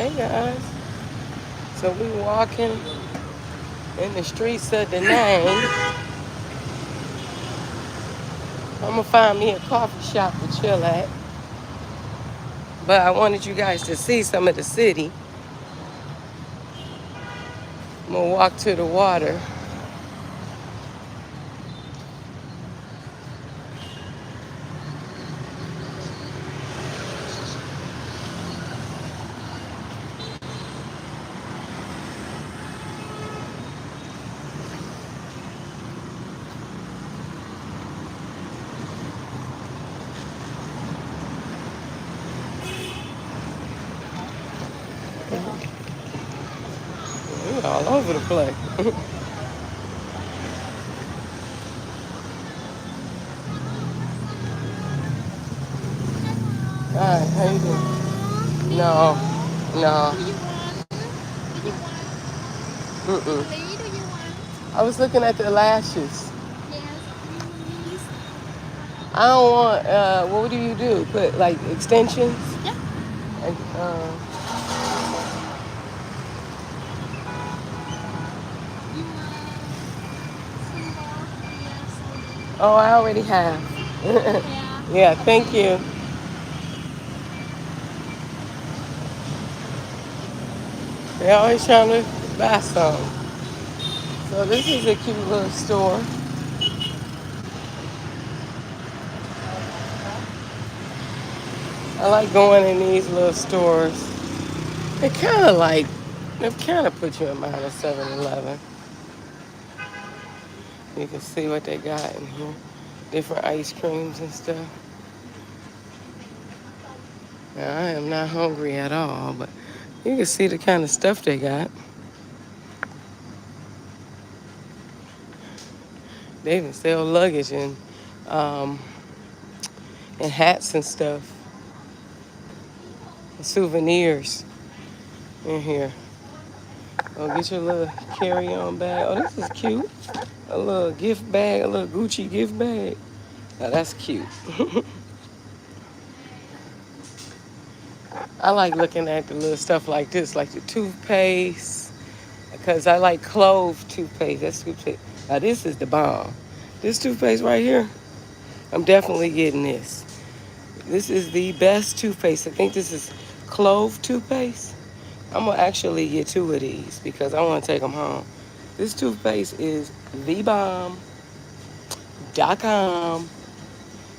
Hey guys, so we walking in the streets of Da Nang. I'm gonna find me a coffee shop to chill at. But I wanted you guys to see some of the city. I'm gonna walk to the water. We all over the place. Alright, how you doing? No, no. Do you want? Do you want? Mm-mm. Really? Do you want? I was looking at the lashes. Yes, please. I don't want, what do you do? Put like extensions? Yeah. And, You want single? Yes, I oh, I already have. do. Yeah. Yeah, thank Okay. you. They're always trying to buy some. So this is a cute little store. I like going in these little stores. They kind of like, they kind of put you in mind of 7-Eleven. You can see what they got in here. Different ice creams and stuff. Now, I am not hungry at all, but you can see the kind of stuff they got. They even sell luggage um, and hats and stuff. And souvenirs in here. Oh, get your little carry-on bag. Oh, this is cute. A little gift bag, a little Gucci gift bag. Oh, that's cute. I like looking at the little stuff like this, like the toothpaste, because I like clove toothpaste. That's toothpaste. Now, this is the bomb. This toothpaste right here, I'm definitely getting this. This is the best toothpaste. I think this is clove toothpaste. I'm going to actually get 2 of these because I want to take them home. This toothpaste is thebomb.com.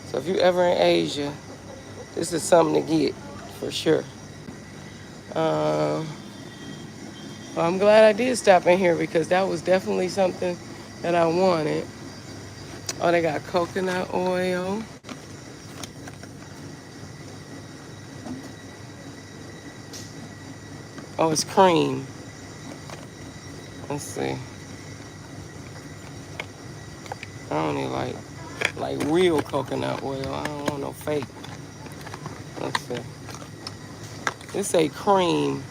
So if you're ever in Asia, this is something to get for sure. Well, I'm glad I did stop in here because that was definitely something that I wanted. Oh, they got coconut oil. Oh, it's cream. Let's see. I don't need like real coconut oil. I don't want no fake. Let's see. This say cream,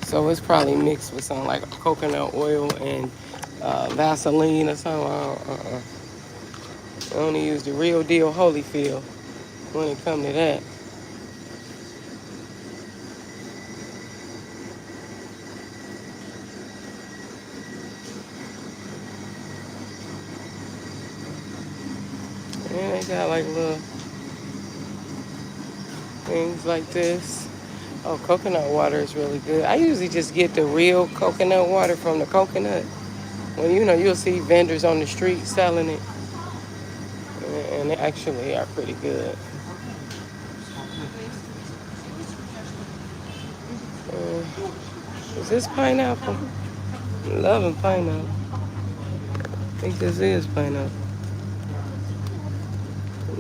so it's probably mixed with something like coconut oil and Vaseline or something. I only use the real deal Holyfield when it comes to that. And they got like little things like this. Oh, coconut water is really good. I usually just get the real coconut water from the coconut. When you'll see vendors on the street selling it, and they actually are pretty good. Uh, is this pineapple? I'm loving pineapple. I think this is pineapple.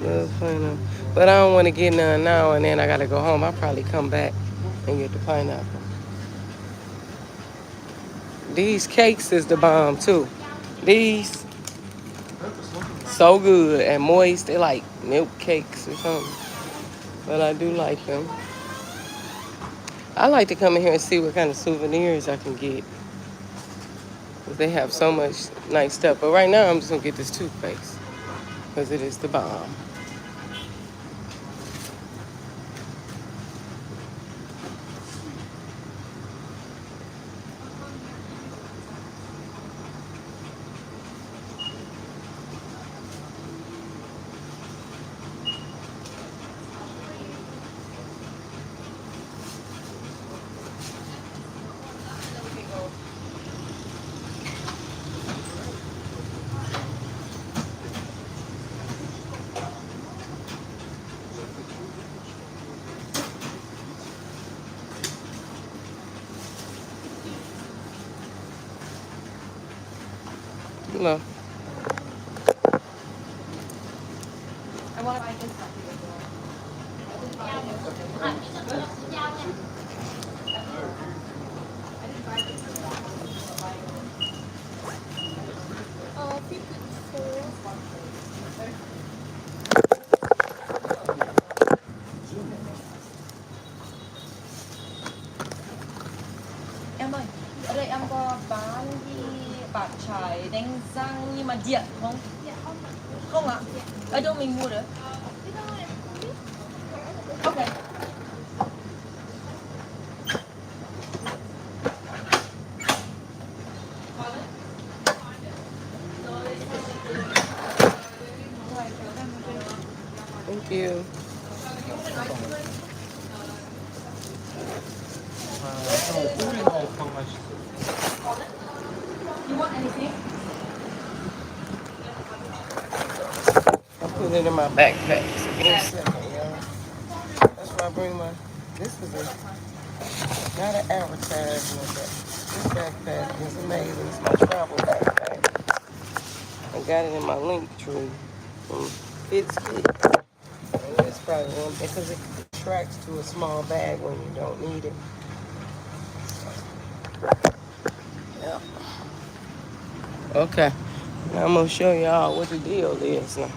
Love pineapple. But I don't want to get none now and then I gotta go home. I'll probably come back and get the pineapple. These cakes is the bomb too. These so good and moist. They like milk cakes or something. But I do like them. I like to come in here and see what kind of souvenirs I can get. 'Cause they have so much nice stuff. But right now I'm just gonna get this toothpaste. Because it is the bomb. No. Ờ, 54. Em ơi, ở đây em có bán cái bát chải đánh răng nhưng mà điện không? Dạ không ạ. Không ạ? Ở đâu mình mua được? Biết đâu em không biết. Ok. Thank you. You want anything? I put it in my backpack. So give me a second, y'all. That's why I bring my. This is not an advertisement, but this backpack is amazing. It's my travel backpack. I got it in my link tree from Fitz. And it's probably one because it contracts to a small bag when you don't need it. Yeah. Okay. Now I'm gonna show y'all what the deal is now.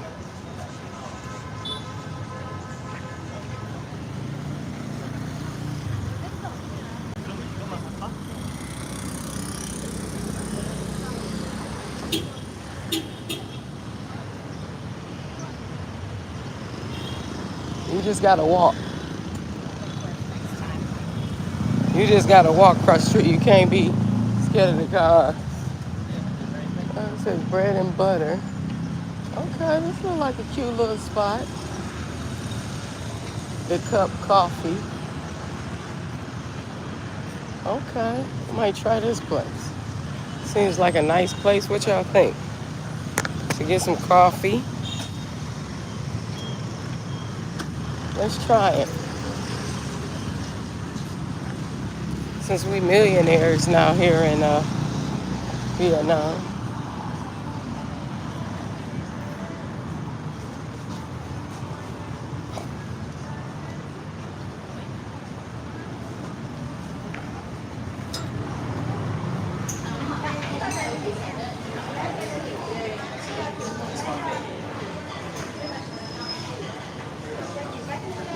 You just gotta walk. You just gotta walk across the street. You can't be scared of the car. It says bread and butter. Okay, this looks like a cute little spot. The cup coffee. Okay, I might try this place. Seems like a nice place. What y'all think? To get some coffee. Let's try it. Since we millionaires now here in Vietnam.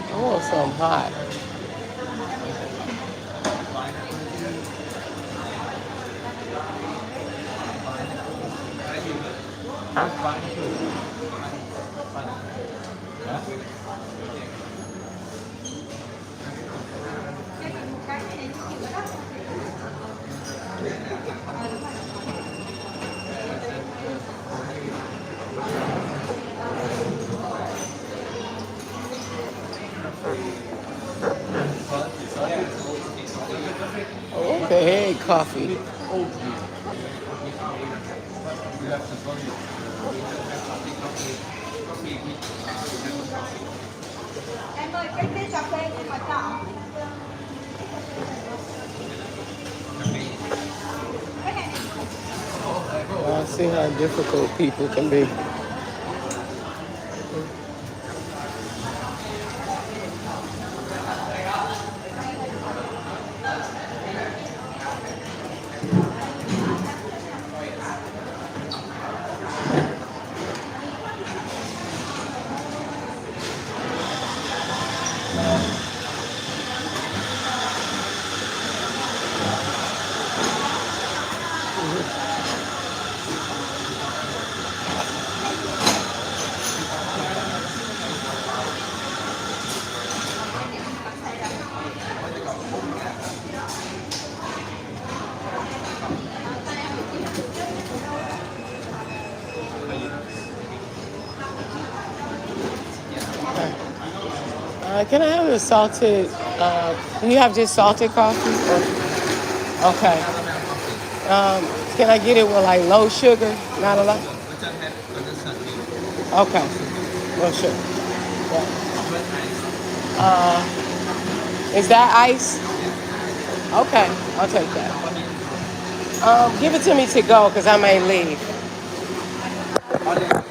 I want some hot. Okay, coffee. Em ơi, cái cà phê nhưng mà chọn cái này. I see how difficult people can be. Can I have a salted? Do you have just salted coffee? Okay. Can I get it with like low sugar? Not a lot. Okay. Low sugar. Yeah. Is that ice? Okay, I'll take that. Give it to me to go because I may leave. Yeah.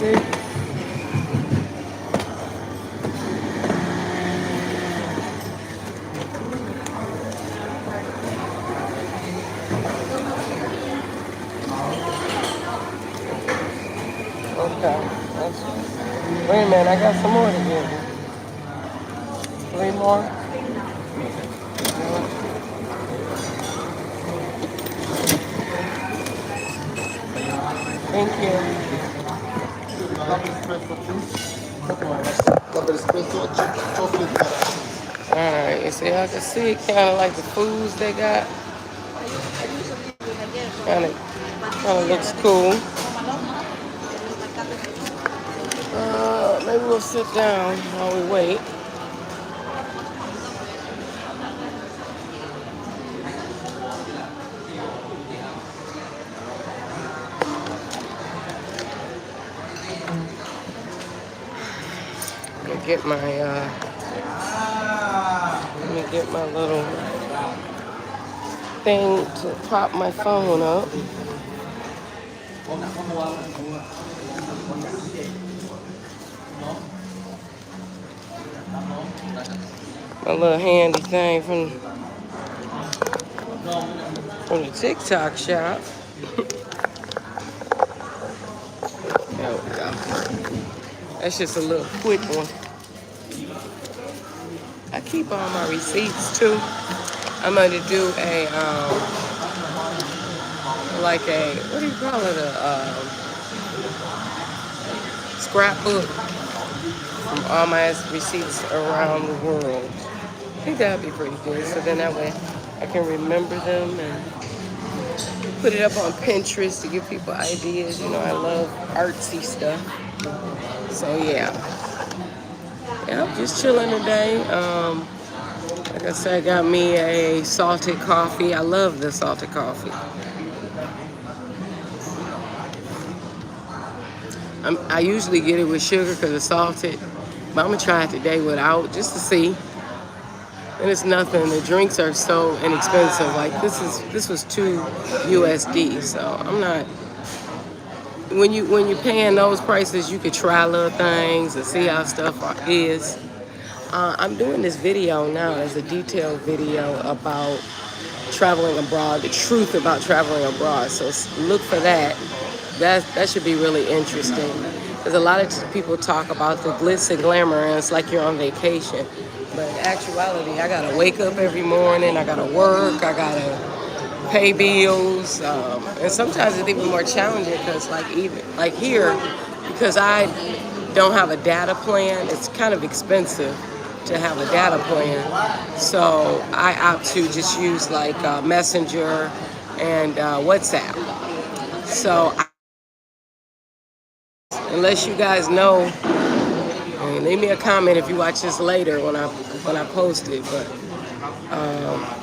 $46. Okay. Wait a minute, I got some more to give you. 3 more? Thank you. Double espresso, chocolate. Alright, you see, I can see kind of like the foods they got. Kind of looks cool. Maybe we'll sit down while we wait. Go get my, let me get my little thing to pop my phone up. My little handy thing from the TikTok shop. There we go. That's just a little quick one. I keep all my receipts too. I'm going to do a, like a, what do you call it? Scrapbook from all my receipts around the world. I think that would be pretty good. So then that way I can remember them and put it up on Pinterest to give people ideas. You know, I love artsy stuff. So yeah. Yeah, I'm just chilling today. Like I said, I got me a salted coffee. I love the salted coffee. I usually get it with sugar because it's salted, but I'm gonna try it today without just to see. And it's nothing. The drinks are so inexpensive. Like this was $2 USD. So I'm not. When you paying those prices, you could try little things and see how stuff is. I'm doing this video now as a detailed video about traveling abroad, the truth about traveling abroad. So look for that. That should be really interesting. Because a lot of people talk about the glitz and glamour and it's like you're on vacation. But in actuality, I gotta wake up every morning, I gotta work, I gotta pay bills. And sometimes it's even more challenging because like here, because I don't have a data plan, it's kind of expensive to have a data plan. So I opt to just use like Messenger and WhatsApp. So unless you guys know, and leave me a comment if you watch this later when I post it. But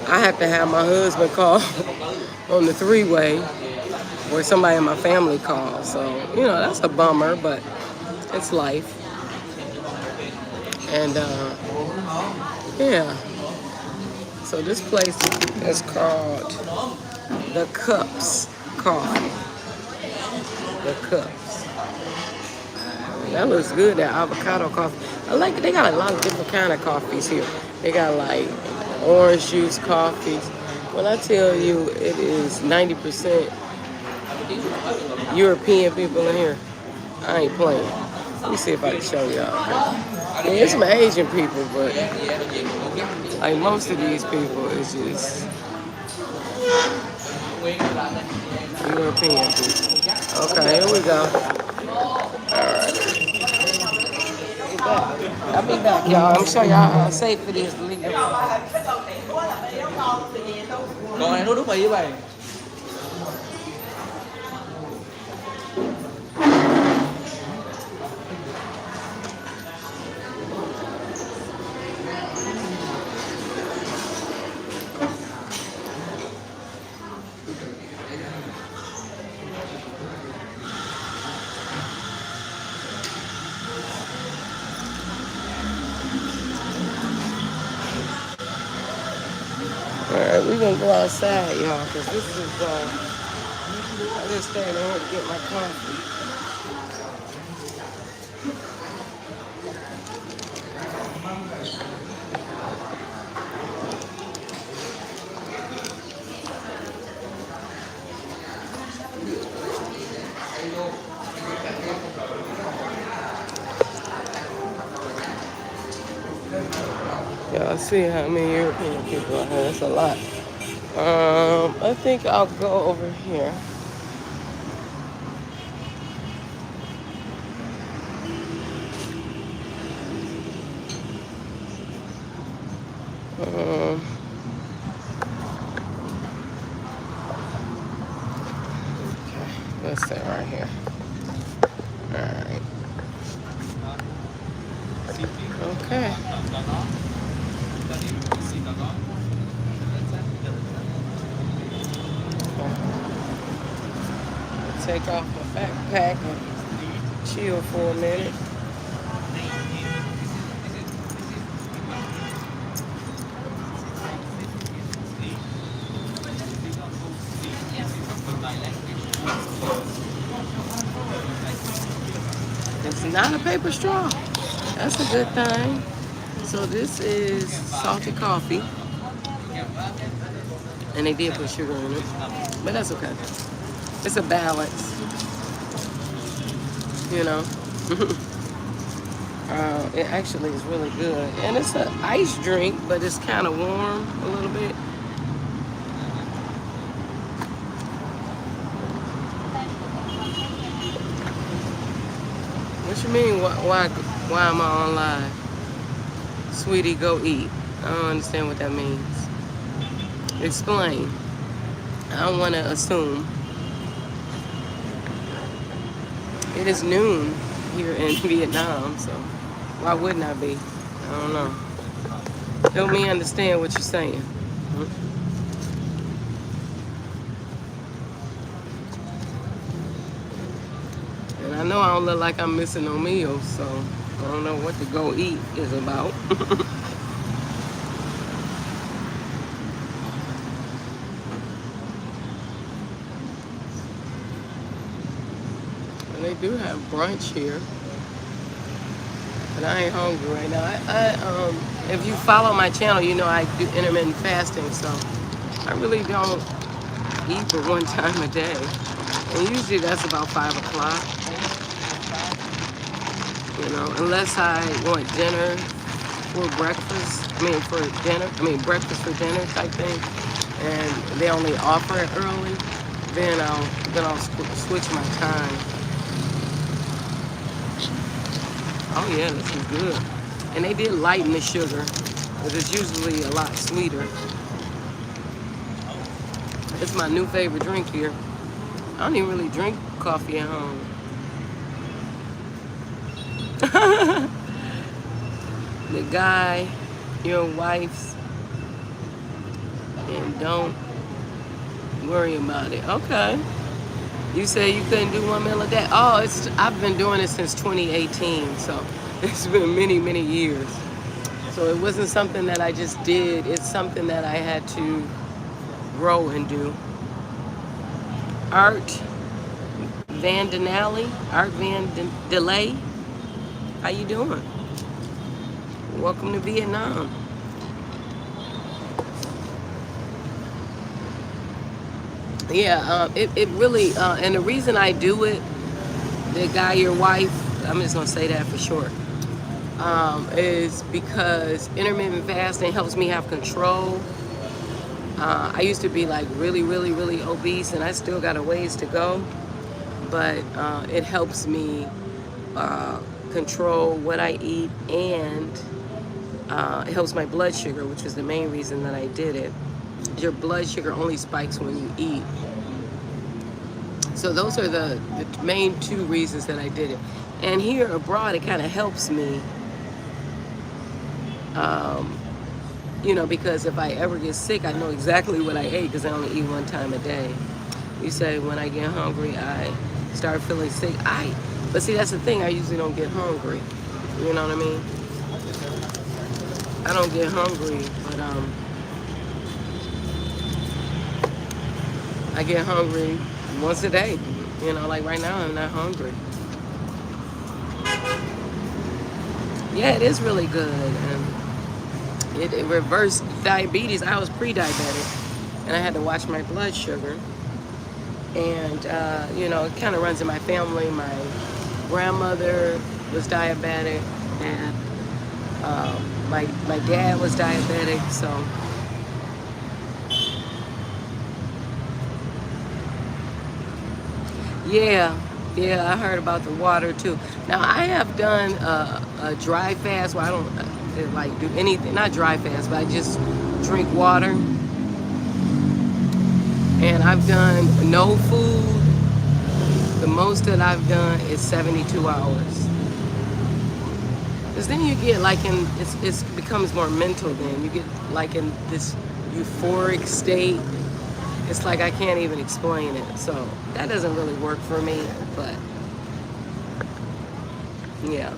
I have to have my husband call on the 3-way, or somebody in my family call. So you know that's a bummer, but it's life. And yeah. So this place is called The Cups Coffee. The Cups. That looks good, that avocado coffee. I like it. They got a lot of different kind of coffees here. They got like orange juice coffees. When I tell you it is 90% European people in here, I ain't playing. Let me see if I can show y'all. I mean, there's some Asian people, but like most of these people is just European people. Okay, here we go. I'll be back, y'all. I'm sure y'all how safe it is to leave. Còn này nó đúng rồi với bạn. even gonna go outside, y'all, because this is, I just stayed in here to get my coffee. Y'all see how many European people are here? That's a lot. I think I'll go over here. Um, let's stay right here. Alright. Okay. Take off my backpack and chill for a minute. It's not a paper straw. That's a good thing. So this is salted coffee. And they did put sugar in it. But that's okay. It's a balance. You know. It actually is really good. And it's an ice drink, but it's kind of warm a little bit. What you mean, why am I on live? Sweetie, go eat. I don't understand what that means. Explain. I don't want to assume. It is noon here in Vietnam, so why wouldn't I be? I don't know. Help me understand what you're saying. And I know I don't look like I'm missing no meals, so I don't know what to go eat is about. And they do have brunch here. But I ain't hungry right now. If you follow my channel, you know I do intermittent fasting, so I really don't eat but one time a day. And usually that's about 5 o'clock. You know, unless I want dinner for breakfast. Breakfast for dinner type thing. And they only offer it early. Then I'll switch my time. Oh yeah, this is good. And they did lighten the sugar, because it's usually a lot sweeter. It's my new favorite drink here. I don't even really drink coffee at home. The guy, your wife's, and don't worry about it. Okay. You say you couldn't do 1 meal a day? Oh, I've been doing it since 2018, so it's been many, many years. So it wasn't something that I just did. It's something that I had to grow and do. Art Van Delay. How you doing? Welcome to Vietnam. Yeah, it really, and the reason I do it, the guy, your wife, I'm just gonna say that for short, is because intermittent fasting helps me have control. I used to be like really, really, really obese, and I still got a ways to go, but it helps me control what I eat, and it helps my blood sugar, which was the main reason that I did it. Your blood sugar only spikes when you eat. So those are the main 2 reasons that I did it. And here abroad, it kind of helps me, you know, because if I ever get sick, I know exactly what I ate, because I only eat 1 time a day. You say when I get hungry, I start feeling sick. But see, that's the thing, I usually don't get hungry. You know what I mean? I don't get hungry, but I get hungry once a day. You know, like right now I'm not hungry. Yeah, it is really good. And it reversed diabetes. I was pre-diabetic and I had to watch my blood sugar. And, you know, it kind of runs in my family. My grandmother was diabetic and my dad was diabetic. So, yeah, I heard about the water too. Now, I have done a dry fast where I don't like do anything, not dry fast, but I just drink water. And I've done no food. The most that I've done is 72 hours. Because then you get like in, it becomes more mental then. You get like in this euphoric state. It's like I can't even explain it. So that doesn't really work for me, but yeah.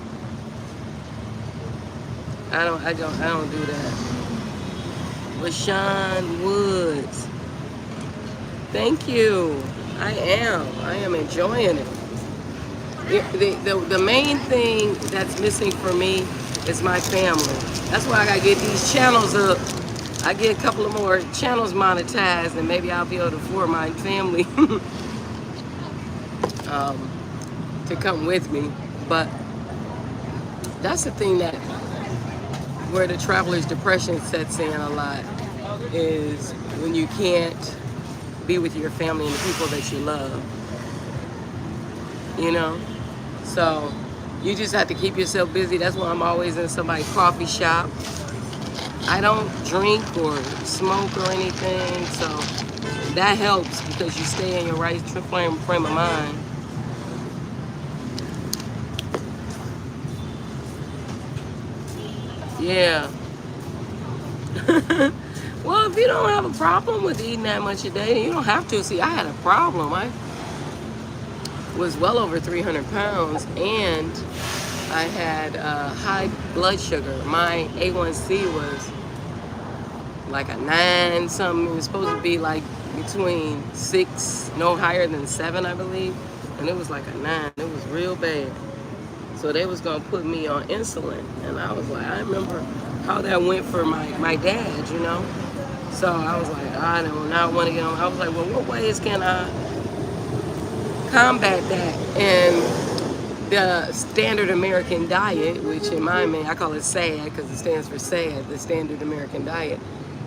I don't do that. LaShawn Woods. Thank you. I am enjoying it. The main thing that's missing for me is my family. That's why I gotta get these channels up. I get a couple of more channels monetized, and maybe I'll be able to afford my family to come with me. But that's the thing that where the traveler's depression sets in a lot is when you can't be with your family and the people that you love. You know? So you just have to keep yourself busy. That's why I'm always in somebody's coffee shop. I don't drink or smoke or anything, so that helps because you stay in your right frame of mind. Yeah. Well, if you don't have a problem with eating that much a day, you don't have to. See, I had a problem. I was well over 300 pounds and I had high blood sugar. My A1C was like a 9 something. It was supposed to be like between 6, no higher than 7, I believe. And it was like a 9. It was real bad. So they was gonna put me on insulin. And I was like, I remember how that went for my dad, you know? So I was like, I do not want to get on. I was like, well, what ways can I combat that? And the standard American diet, which in my mind, I call it SAD because it stands for SAD, the standard American diet,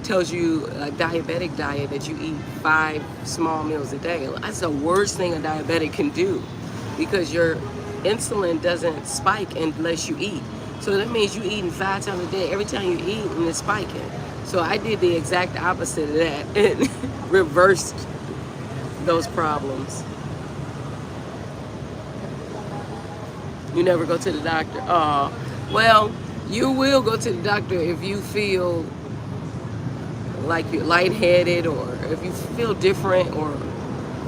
tells you a diabetic diet that you eat 5 small meals a day. That's the worst thing a diabetic can do because your insulin doesn't spike unless you eat. So that means you eating 5 times a day. Every time you eat, and it's spiking. So I did the exact opposite of that and reversed those problems. You never go to the doctor. Well, you will go to the doctor if you feel like you're lightheaded or if you feel different or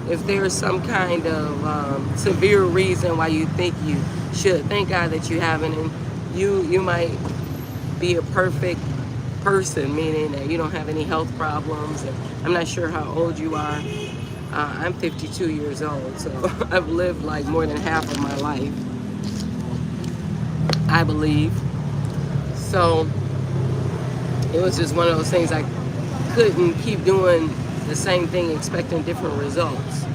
if there's some kind of severe reason why you think you should. Thank God that you haven't, and you might be a perfect person, meaning that you don't have any health problems. And I'm not sure how old you are. I'm 52 years old, so I've lived like more than half of my life, I believe. So it was just one of those things I couldn't keep doing the same thing expecting different results.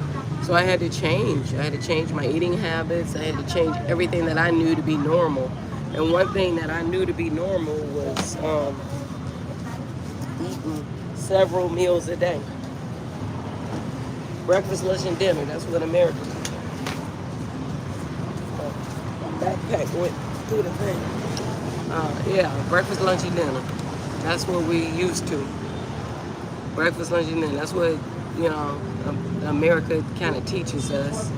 So I had to change. I had to change my eating habits. I had to change everything that I knew to be normal. And one thing that I knew to be normal was eating several meals a day. Breakfast, lunch, and dinner. That's what America did. Backpack went through the thing. Yeah, breakfast, lunch, and dinner. That's what we used to. Breakfast, lunch, and dinner. That's what, you know, America kind of teaches us.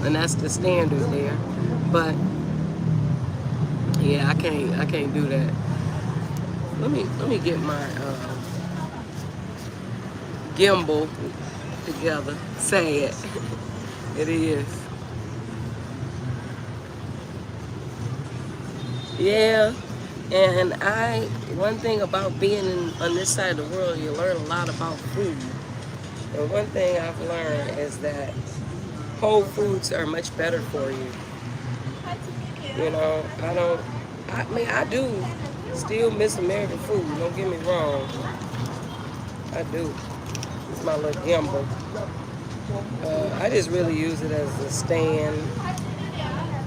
And that's the standard there. But yeah, I can't do that. Let me get my gimbal together. Say it. It is. Yeah. And one thing about being on this side of the world, you learn a lot about food. And one thing I've learned is that whole foods are much better for you. You know, I mean, I do still miss American food. Don't get me wrong. I do. It's my little gimbal. I just really use it as a stand.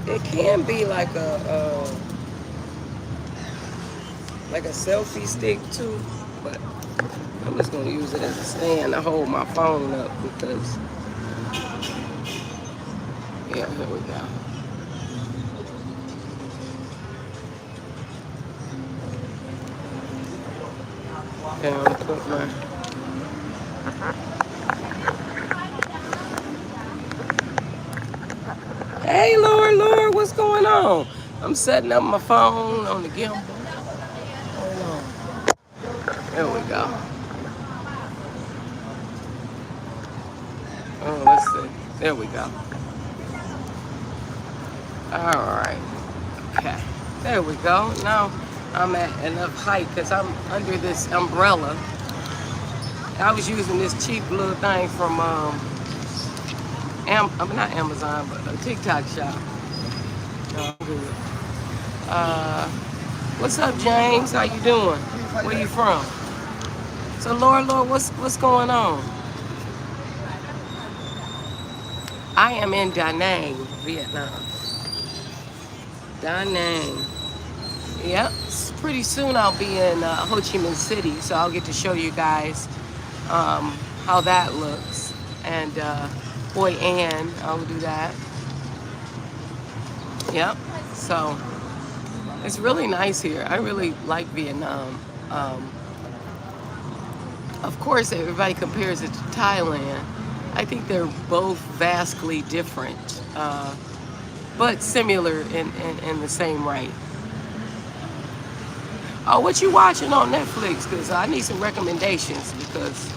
It can be like a selfie stick too, but I'm just gonna use it as a stand to hold my phone up because, yeah, here we go. Okay, I'm gonna put my. Hey, Lord, what's going on? I'm setting up my phone on the gimbal. Hold on. There we go. Oh, let's see. There we go. All right. Okay. There we go. Now I'm at enough height because I'm under this umbrella. I was using this cheap little thing from I mean, not Amazon, but a TikTok shop. No, I'm good. What's up, James? How you doing? Where you from? So, Lord, what's going on? I am in Da Nang, Vietnam. Da Nang. Yep. Pretty soon I'll be in Ho Chi Minh City, so I'll get to show you guys how that looks. And Hoi An, I'll do that. Yep. So it's really nice here. I really like Vietnam. Of course, everybody compares it to Thailand. I think they're both vastly different, but similar in the same right. Oh, what you watching on Netflix? Because I need some recommendations because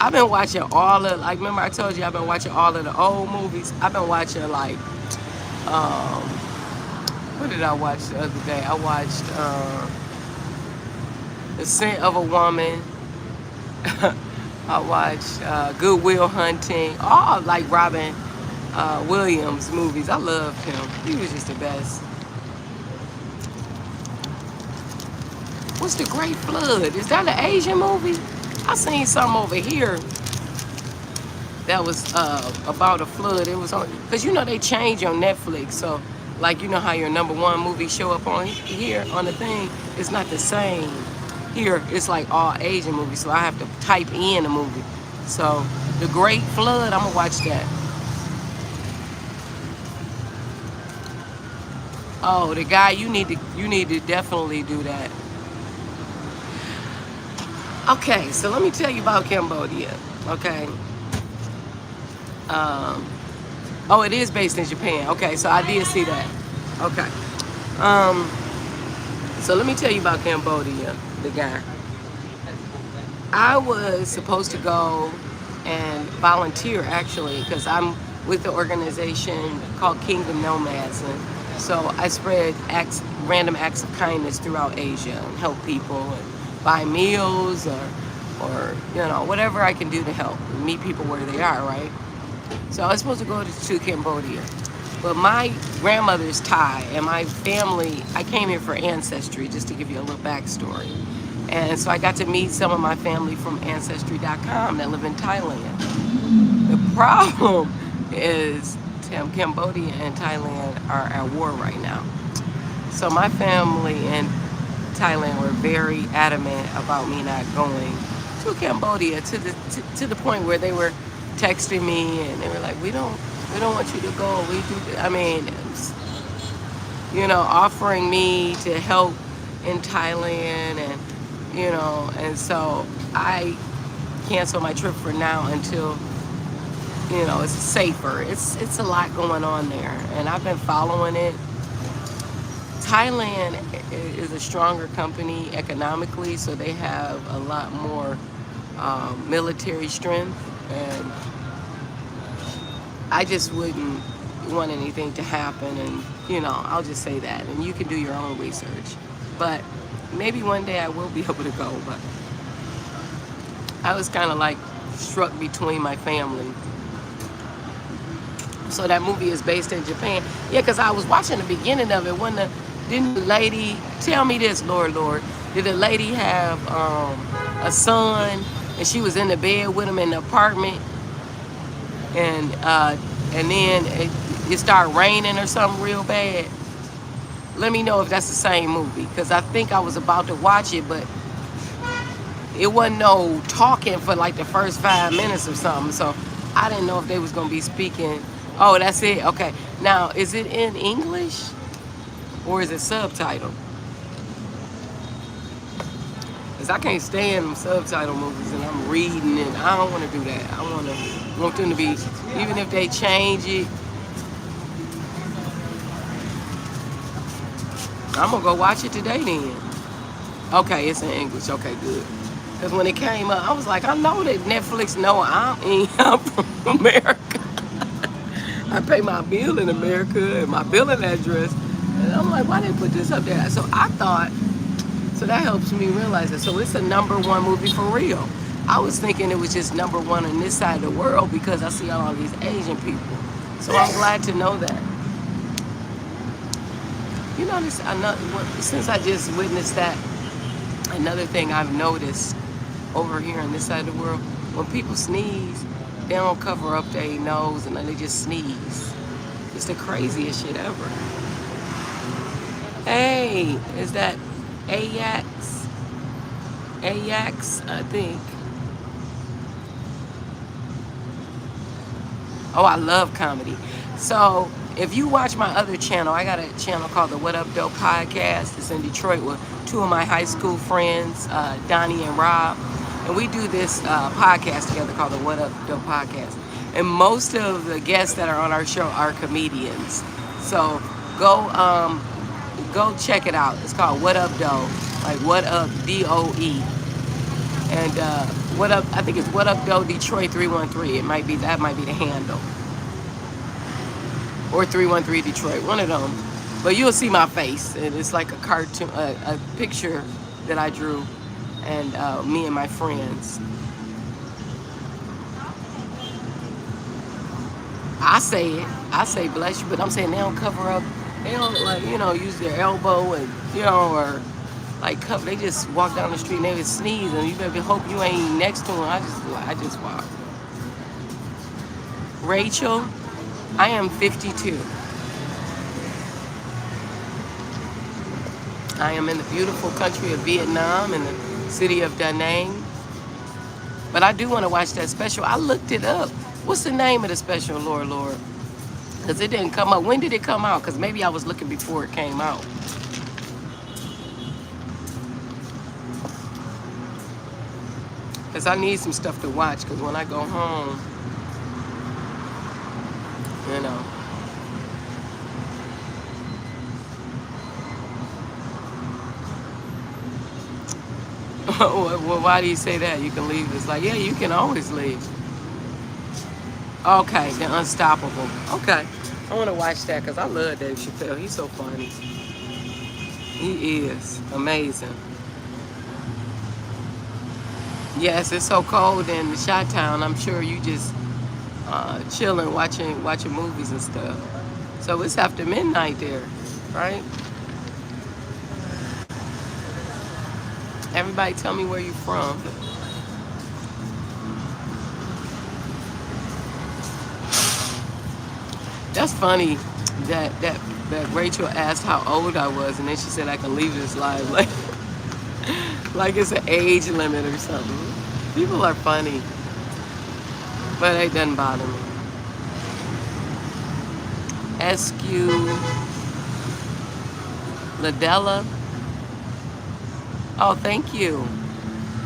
I've been watching all of, like, remember I told you I've been watching all of the old movies. I've been watching, like, what did I watch the other day? I watched The Scent of a Woman. I watched Good Will Hunting. All, like, Robin Williams movies. I loved him. He was just the best. What's The Great Flood? Is that an Asian movie? I seen something over here that was about a flood. It was on, because you know they change on Netflix. So, like, you know how your #1 movie show up on here on the thing? It's not the same. Here, it's like all Asian movies. So I have to type in a movie. So, The Great Flood, I'm gonna watch that. Oh, the guy, you need to definitely do that. Okay, so let me tell you about Cambodia. Okay. Oh, it is based in Japan. Okay, so I did see that. Okay. So let me tell you about Cambodia, the guy. I was supposed to go and volunteer actually, because I'm with the organization called Kingdom Nomads, and so I spread random acts of kindness throughout Asia and help people and buy meals or you know, whatever I can do to help meet people where they are, right? So I was supposed to go to Cambodia, but my grandmother's Thai and my family, I came here for ancestry, just to give you a little backstory. And so I got to meet some of my family from Ancestry.com that live in Thailand. The problem is Cambodia and Thailand are at war right now. So my family in Thailand were very adamant about me not going to Cambodia, to the point where they were texting me and they were like, we don't want you to go. I mean, you know, offering me to help in Thailand, and you know, and so I canceled my trip for now until, you know, it's safer. It's a lot going on there, and I've been following it. Thailand is a stronger company economically, so they have a lot more military strength, and I just wouldn't want anything to happen, and you know, I'll just say that, and you can do your own research. But maybe one day I will be able to go, but I was kind of like struck between my family. So that movie is based in Japan. Yeah, because I was watching the beginning of it when didn't the lady, tell me this, Lord, did the lady have a son and she was in the bed with him in the apartment and then it started raining or something real bad? Let me know if that's the same movie, because I think I was about to watch it, but it wasn't no talking for like the first 5 minutes or something, so I didn't know if they was gonna be speaking. Oh, that's it. Okay. Now, is it in English or is it subtitled? Because I can't stand them subtitle movies and I'm reading and I don't want to do that. I want them to be, even if they change it, I'm gonna go watch it today then. Okay, it's in English. Okay, good. Because when it came up, I was like, I know that Netflix know I'm from America. I pay my bill in America and my billing address. And I'm like, why they put this up there? So I thought, so that helps me realize that. So it's a #1 movie for real. I was thinking it was just #1 on this side of the world because I see all these Asian people. So I'm glad to know that. You know, since I just witnessed that, another thing I've noticed over here on this side of the world, when people sneeze, they don't cover up their nose and then they just sneeze. It's the craziest shit ever. Hey, is that Ajax? Ajax, I think. Oh, I love comedy. So if you watch my other channel, I got a channel called the What Up Doe Podcast. It's in Detroit with two of my high school friends, Donnie and Rob. And we do this podcast together called the What Up Doe Podcast. And most of the guests that are on our show are comedians. So go check it out. It's called What Up Doe, like What Up DOE. And What Up, I think it's What Up Doe Detroit 313. That might be the handle. Or 313 Detroit, one of them. But you'll see my face, and it's like a cartoon, a picture that I drew, and me and my friends. I say bless you, but I'm saying they don't cover up, they don't like, use their elbow and, or like cover, they just walk down the street and they would sneeze, and you better hope you ain't next to them. I just walk. Rachel, I am 52. I am in the beautiful country of Vietnam in the city of Da Nang. But I do want to watch that special. I looked it up. What's the name of the special, Lord? Because it didn't come out. When did it come out? Because maybe I was looking before it came out. Because I need some stuff to watch. Because when I go home, Well, why do you say that? You can leave. It's like, yeah, you can always leave. Okay, The Unstoppable. Okay, I want to watch that because I love Dave Chappelle. He's so funny. He is amazing. Yes, it's so cold in the Chi-Town. I'm sure you just chilling, watching movies and stuff. So it's after midnight there, right? Everybody tell me where you're from. That's funny that Rachel asked how old I was, and then she said I can leave this live. Like it's an age limit or something. People are funny. But it doesn't bother me. SQ Ladella. Oh, thank you.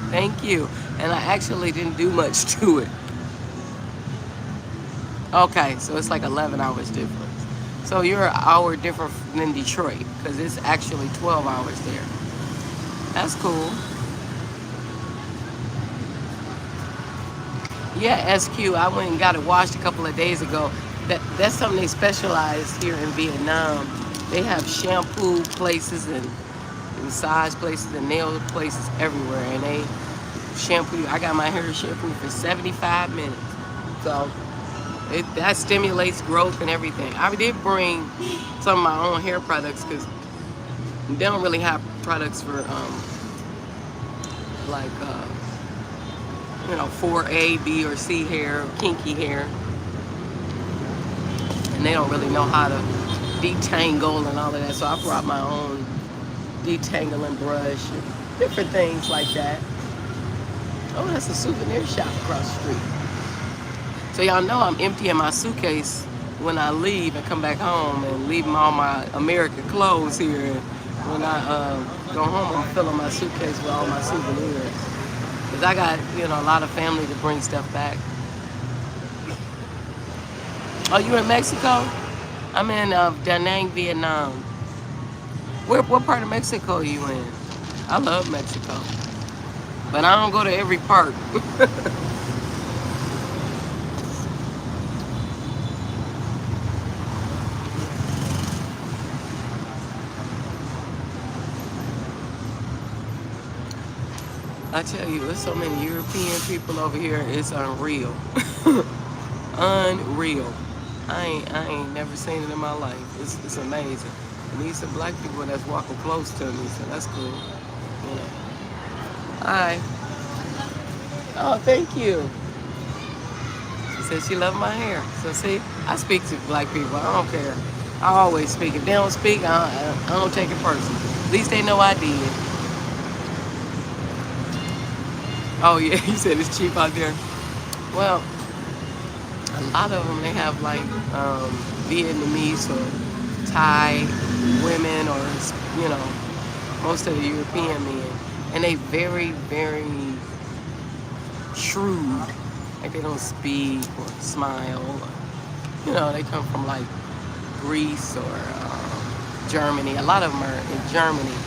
Thank you. And I actually didn't do much to it. Okay, so it's like 11 hours difference. So you're an hour different than Detroit, because it's actually 12 hours there. That's cool. Yeah, SQ, I went and got it washed a couple of days ago. That's something they specialize here in Vietnam. They have shampoo places and massage places and nail places everywhere, and shampoo. I got my hair shampoo for 75 minutes. So that stimulates growth and everything. I did bring some of my own hair products because they don't really have products for like 4A, B, or C hair, kinky hair, and they don't really know how to detangle and all of that. So I brought my own detangling brush and different things like that. Oh, that's a souvenir shop across the street. So y'all know I'm emptying my suitcase when I leave and come back home and leaving all my American clothes here. And when I go home, I'm filling my suitcase with all my souvenirs. Because I got, a lot of family to bring stuff back. Oh, you in Mexico? I'm in Da Nang, Vietnam. What part of Mexico are you in? I love Mexico. But I don't go to every park. I tell you, there's so many European people over here, it's unreal. Unreal. I ain't never seen it in my life. It's amazing. And these are black people that's walking close to me, so that's cool. Hi. Oh, thank you. She said she loved my hair. So see, I speak to black people. I don't care. I always speak. If they don't speak, I don't take it personal. At least they know I did. Oh yeah, you said it's cheap out there. Well, a lot of them, they have like Vietnamese or Thai women, or most of the European men, and they very, very shrewd. Like they don't speak or smile. Or, they come from like Greece or Germany. A lot of them are in Germany,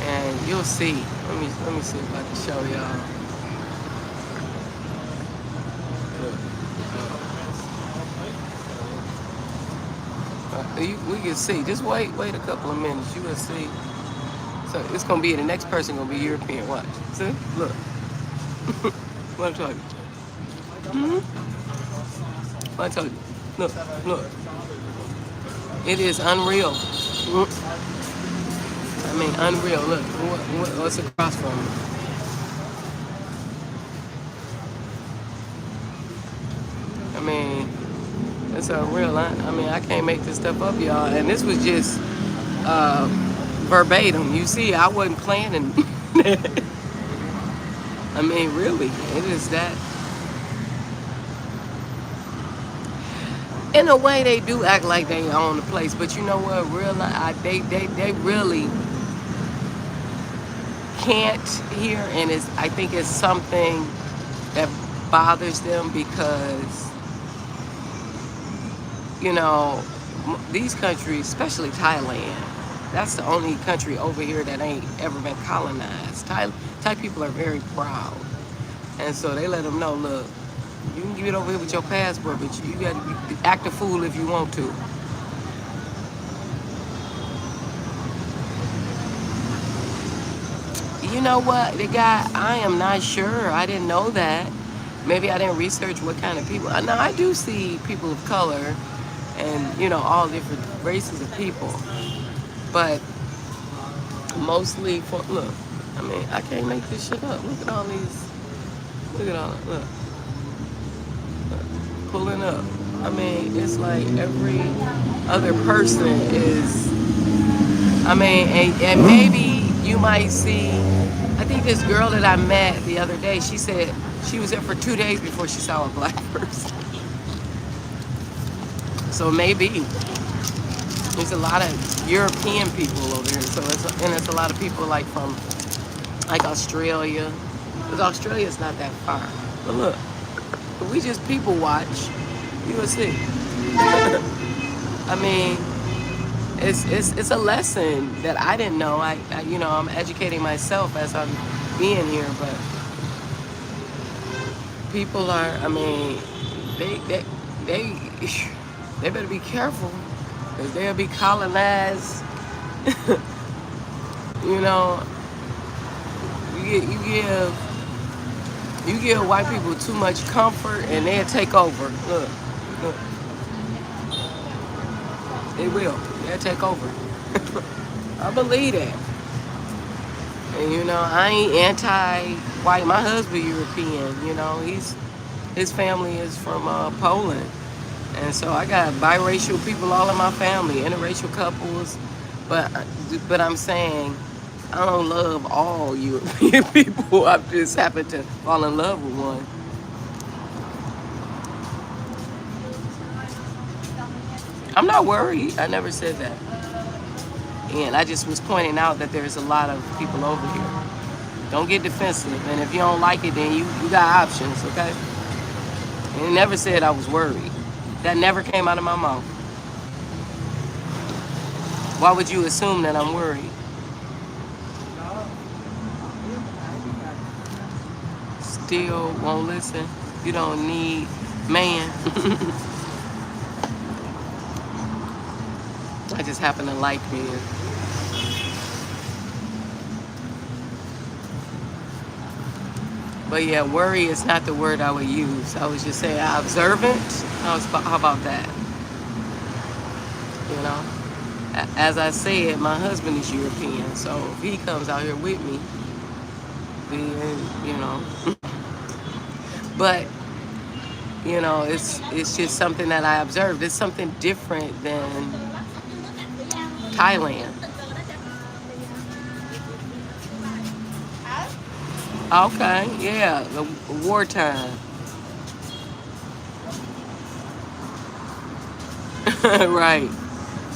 and you'll see. Let me see if I can show y'all. We can see. Just wait a couple of minutes. You will see. So it's gonna be the next person gonna be European. Watch. See? Look. What I'm talking. What I told you. Look. It is unreal. I mean, unreal. Look. What's across from me? I mean, it's unreal. I can't make this stuff up, y'all. And this was just verbatim. You see, I wasn't planning. I mean, really, it is that. In a way, they do act like they own the place, but you know what? They really can't here, and I think it's something that bothers them because these countries, especially Thailand, that's the only country over here that ain't ever been colonized. Thai people are very proud, and so they let them know, look, you can get over here with your passport, but you got to act a fool if you want to. You know what, I am not sure. I didn't know that. Maybe I didn't research what kind of people. Now, I do see people of color and, all different races of people. But mostly, look, I can't make this shit up. Look at all these, look. Pulling up. It's like every other person is, and maybe you might see, I think this girl that I met the other day, she said she was there for 2 days before she saw a black person. So maybe there's a lot of European people over here. So it's a lot of people like from like Australia. Because Australia's not that far. But look, if we just people watch, you will see. It's a lesson that I didn't know. I'm educating myself as I'm being here, but people are, they better be careful because they'll be colonized. You give You give white people too much comfort and they'll take over. Look, look, they will. They'll take over. I believe that. And you know, I ain't anti-white. My husband European. You know, his family is from Poland, and so I got biracial people all in my family, interracial couples. But but I'm saying I don't love all European people. I just happen to fall in love with one. I'm not worried. I never said that. And I just was pointing out that there's a lot of people over here. Don't get defensive. And if you don't like it, then you got options, okay? And it never said I was worried. That never came out of my mouth. Why would you assume that I'm worried? Still won't listen. You don't need man. I just happen to like men. But yeah, worry is not the word I would use. I was just saying observant. How about that? You know? As I said, my husband is European. So if he comes out here with me, then, you know. But, you know, it's just something that I observed. It's something different than Thailand. Okay, yeah, the wartime. Right.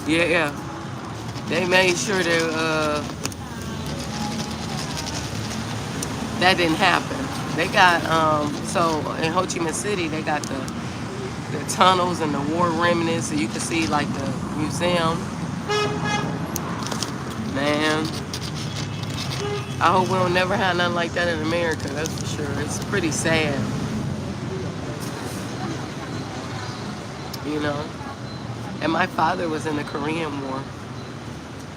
Yeah. They made sure that that didn't happen. They got so in Ho Chi Minh City they got the tunnels and the war remnants, so you can see like the museum. Man, I hope we don't never have nothing like that in America. That's for sure. It's pretty sad, you know. And my father was in the Korean War.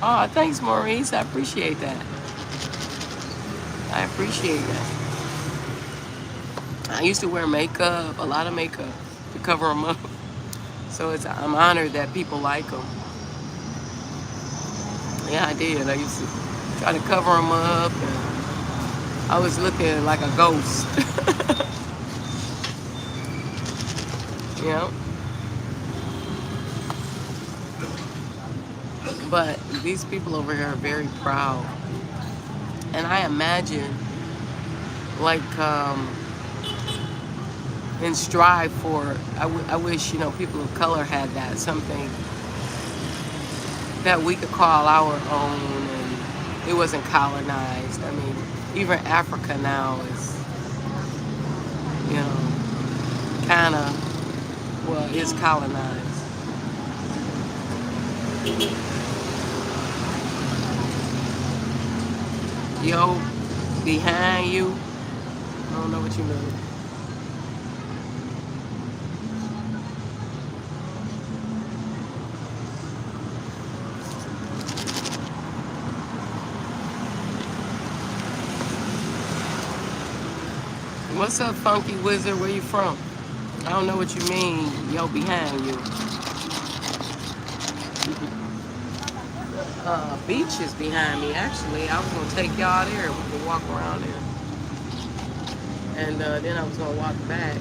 Oh, thanks, Maurice. I appreciate that. I appreciate that. I used to wear makeup, a lot of makeup, to cover them up. So I'm honored that people like them. Yeah, I did. I used to try to cover them up, and I was looking like a ghost. You know? But these people over here are very proud. And I imagine, like, and strive for, I wish, you know, people of color had that, something that we could call our own, and it wasn't colonized. I mean, even Africa now is, you know, kind of, well, is colonized. Yo, behind you, I don't know what you mean. What's up, Funky Wizard? Where you from? I don't know what you mean, yo, behind you. Beach is behind me, actually. I was going to take y'all there. We could walk around there. And then I was going to walk back.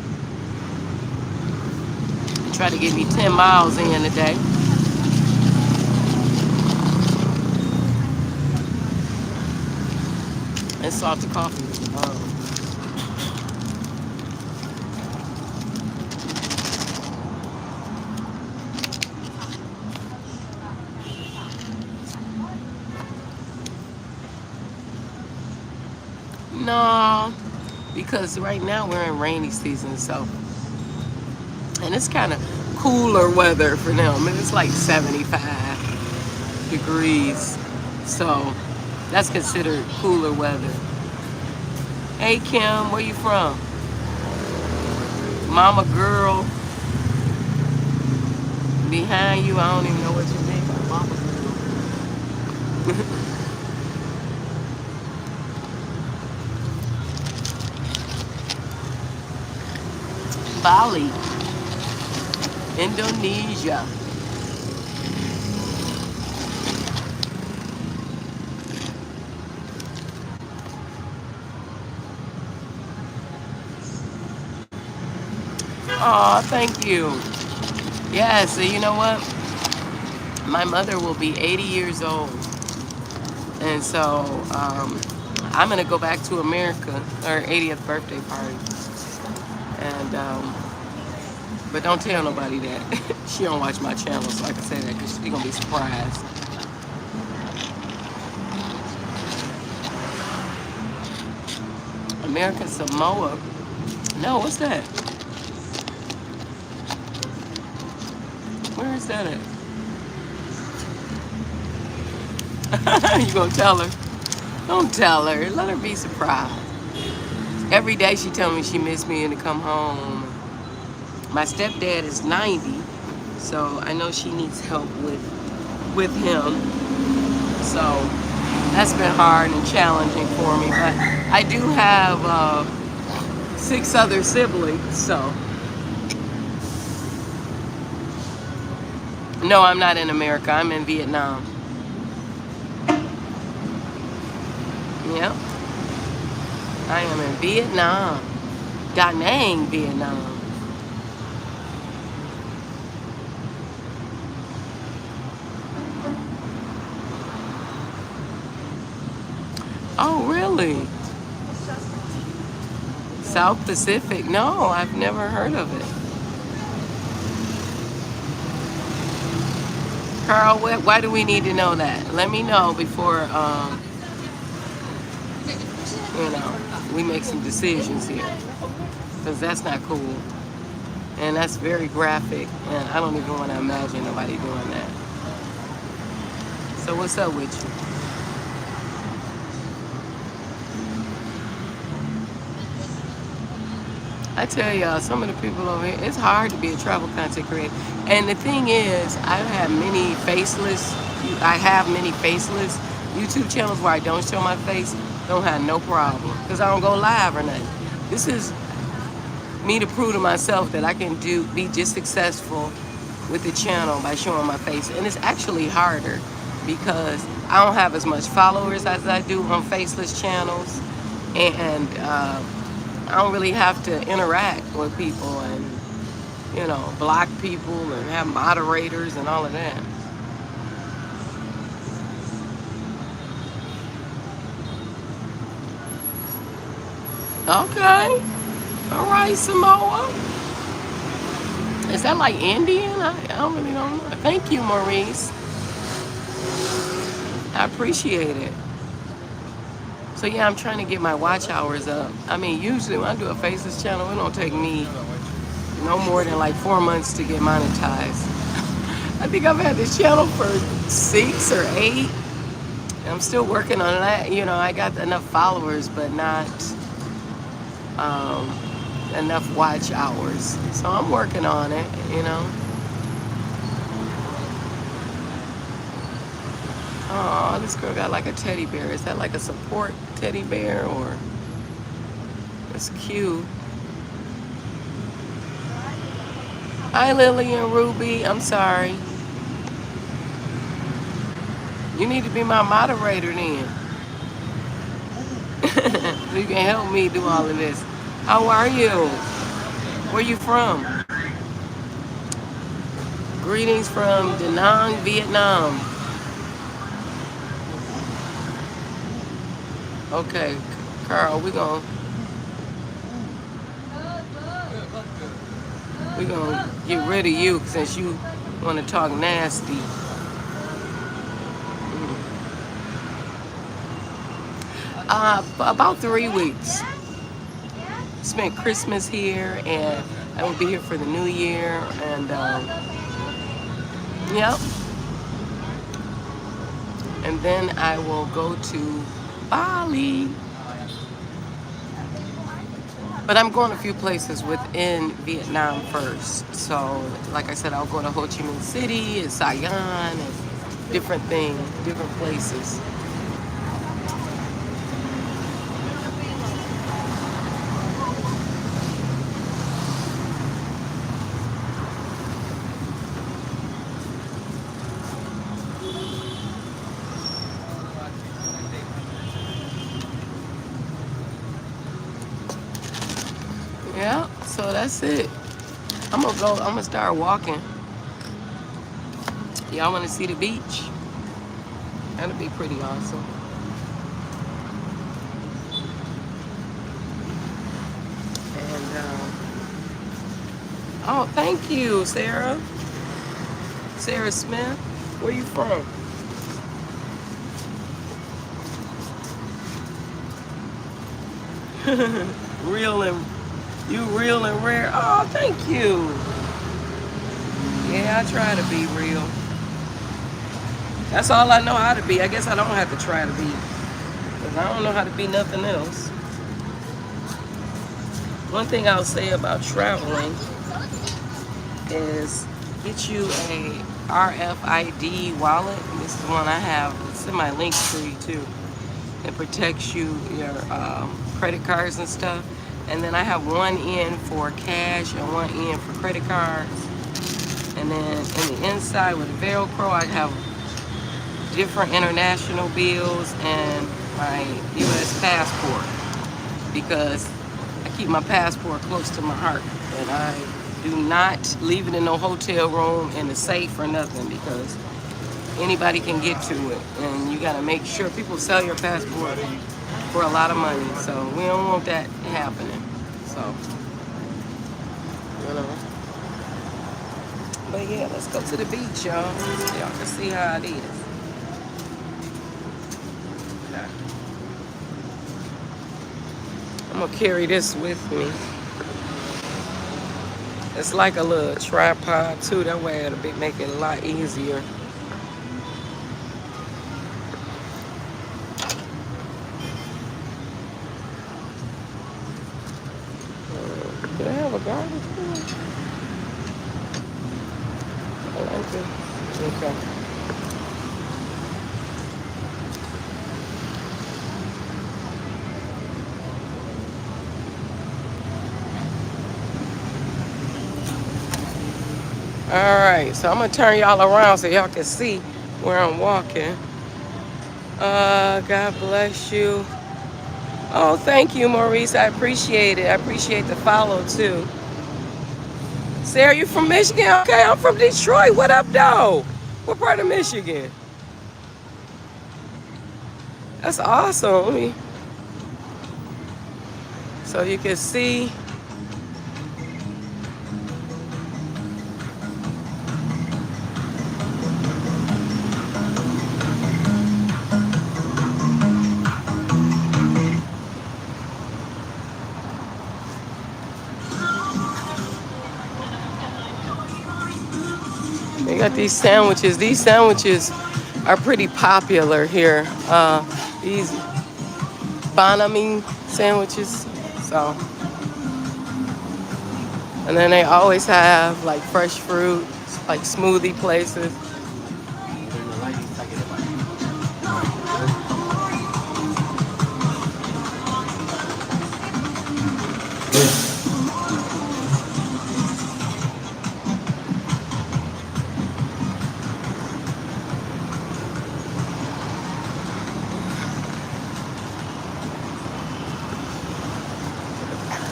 Try to get me 10 miles in today. And salted coffee. No, because right now we're in rainy season, so, and it's kind of cooler weather for them. And it's like 75 degrees, so that's considered cooler weather. Hey Kim, where you from? Mama girl. Behind you, I don't even know what you mean by mama girl. Bali, Indonesia. Oh, thank you. Yeah, so you know what? My mother will be 80 years old. And so I'm going to go back to America, her 80th birthday party. And, but don't tell nobody that. She don't watch my channel, so I can say that because she's going to be surprised. American Samoa. No, what's that? Where is that at? You gonna tell her? Don't tell her. Let her be surprised. Every day she tell me she missed me and to come home. My stepdad is 90, so I know she needs help with him. So that's been hard and challenging for me. But I do have 6 other siblings, so. No, I'm not in America. I'm in Vietnam. Yep. I am in Vietnam. Da Nang, Vietnam. Oh, really? South Pacific? No, I've never heard of it. Carl, why do we need to know that? Let me know before, you know, we make some decisions here. Because that's not cool. And that's very graphic. And I don't even want to imagine nobody doing that. So what's up with you? I tell y'all, some of the people over here, it's hard to be a travel content creator. And the thing is, I have many faceless YouTube channels where I don't show my face. Don't have no problem because I don't go live or nothing. This is me to prove to myself that I can be just successful with the channel by showing my face. And it's actually harder because I don't have as much followers as I do on faceless channels. And I don't really have to interact with people and, you know, block people and have moderators and all of that. Okay. All right, Samoa. Is that like Indian? I don't really know. Thank you, Maurice. I appreciate it. So yeah, I'm trying to get my watch hours up. I mean, usually when I do a faceless channel, it don't take me no more than like 4 months to get monetized. I think I've had this channel for 6 or 8. And I'm still working on that. You know, I got enough followers, but not enough watch hours. So I'm working on it, you know. Oh, this girl got like a teddy bear. Is that like a support teddy bear or? It's cute. Hi, Lily and Ruby. I'm sorry. You need to be my moderator then. So you can help me do all of this. How are you? Where you from? Greetings from Da Nang, Vietnam. Okay, Carl, we're gonna get rid of you since you want to talk nasty. About 3 weeks. Spent Christmas here, and I will be here for the New Year. And yep. And then I will go to Bali. But I'm going a few places within Vietnam first. So, like I said, I'll go to Ho Chi Minh City and Saigon and different things, different places. that's it. I'm gonna start walking. Y'all wanna see the beach? That'll be pretty awesome. And, oh, thank you, Sarah. Sarah Smith. Where you from? Real and you real and rare. Oh, thank you. Yeah, I try to be real. That's all I know how to be. I guess I don't have to try to be, because I don't know how to be nothing else. One thing I'll say about traveling is get you a RFID wallet. This is one I have. It's in my link tree too. It protects your credit cards and stuff. And then I have one end for cash and one end for credit cards. And then in the inside with the Velcro, I have different international bills and my U.S. passport, because I keep my passport close to my heart, and I do not leave it in no hotel room in the safe or nothing, because anybody can get to it, and you got to make sure. People sell your passport for a lot of money, so we don't want that happening. So, you know. But yeah, let's go to the beach, y'all. Y'all can see how it is. I'm gonna carry this with me. It's like a little tripod too. That way it'll make it a lot easier. Do they have a garden too? I like it. Okay. All right, so I'm gonna turn y'all around so y'all can see where I'm walking. God bless you. Oh, thank you, Maurice. I appreciate it. I appreciate the follow too. Sarah, you from Michigan? Okay, I'm from Detroit. What up, though? What part of Michigan? That's awesome. So you can see. They got these sandwiches. These sandwiches are pretty popular here. These Bonami sandwiches. So, and then they always have like fresh fruit, like smoothie places.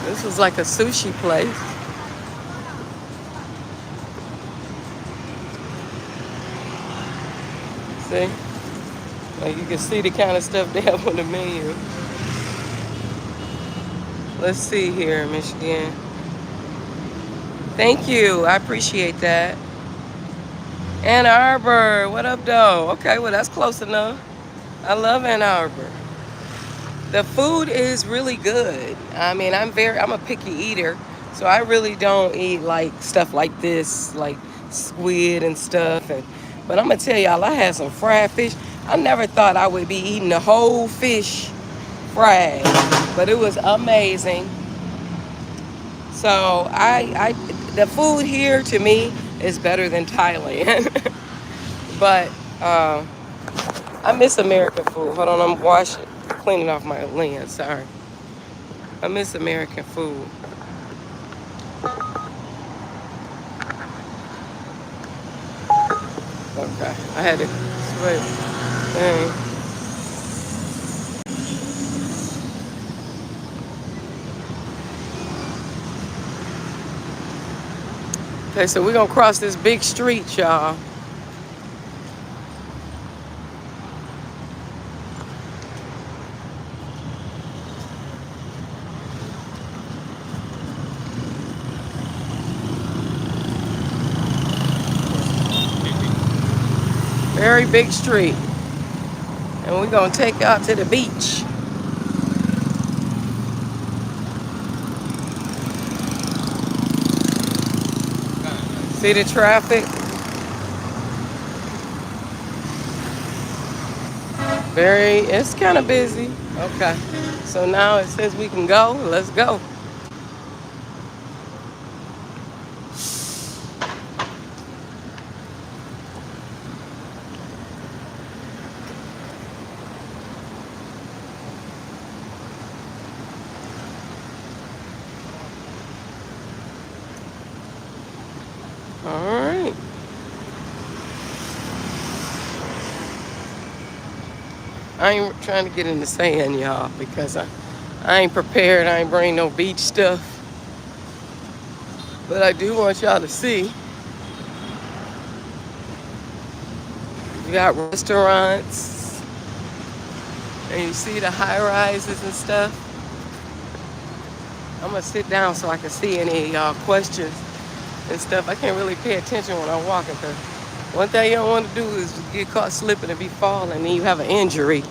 This was like a sushi place. See? Like you can see the kind of stuff they have on the menu. Let's see here, Michigan. Thank you. I appreciate that. Ann Arbor. What up, though? Okay, well, that's close enough. I love Ann Arbor. The food is really good. I mean, I'm a picky eater, so I really don't eat like stuff like this, like squid and stuff. But I'm gonna tell y'all, I had some fried fish. I never thought I would be eating the whole fish fried, but it was amazing. So the food here to me is better than Thailand. But I miss American food. Hold on, I'm cleaning off my lens. Sorry. I miss American food. Okay, I had to switch. Dang. Okay, so we're gonna cross this big street, y'all. Very big street. And we're gonna take out to the beach. See the traffic? It's kind of busy. Okay. So now it says we can go. Let's go. All right. I ain't trying to get in the sand, y'all, because I ain't prepared. I ain't bring no beach stuff. But I do want y'all to see. You got restaurants. And you see the high rises and stuff. I'm going to sit down so I can see any of y'all questions and stuff. I can't really pay attention when I'm walking because one thing you don't want to do is get caught slipping and be falling and then you have an injury.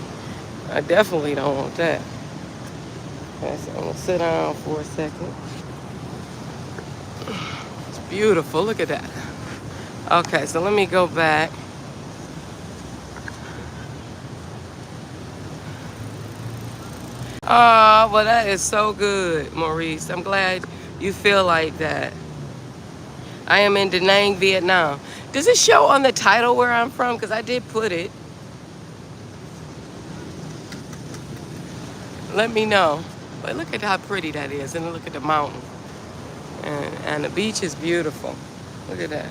I definitely don't want that. Okay, so I'm going to sit down for a second. It's beautiful. Look at that. Okay, so let me go back. Oh, well, that is so good, Maurice. I'm glad you feel like that. I am in Da Nang, Vietnam. Does it show on the title where I'm from? Because I did put it. Let me know. But look at how pretty that is. And look at the mountain. And the beach is beautiful. Look at that.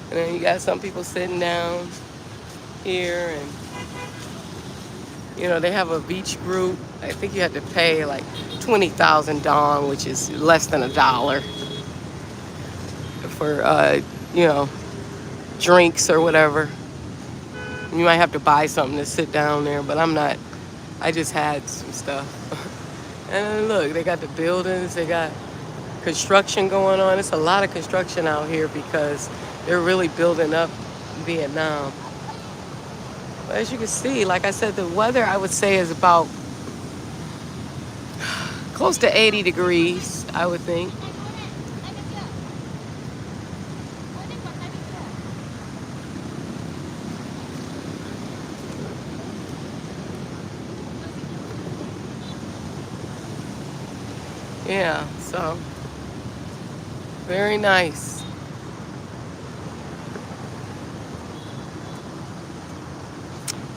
And then you got some people sitting down here. And, you know, they have a beach group. I think you have to pay like 20,000 dong, which is less than $1 for, you know, drinks or whatever. You might have to buy something to sit down there, but I'm not. I just had some stuff. And look, they got the buildings, they got construction going on. It's a lot of construction out here because they're really building up Vietnam. But as you can see, like I said, the weather I would say is about close to 80 degrees, I would think. Yeah, so very nice.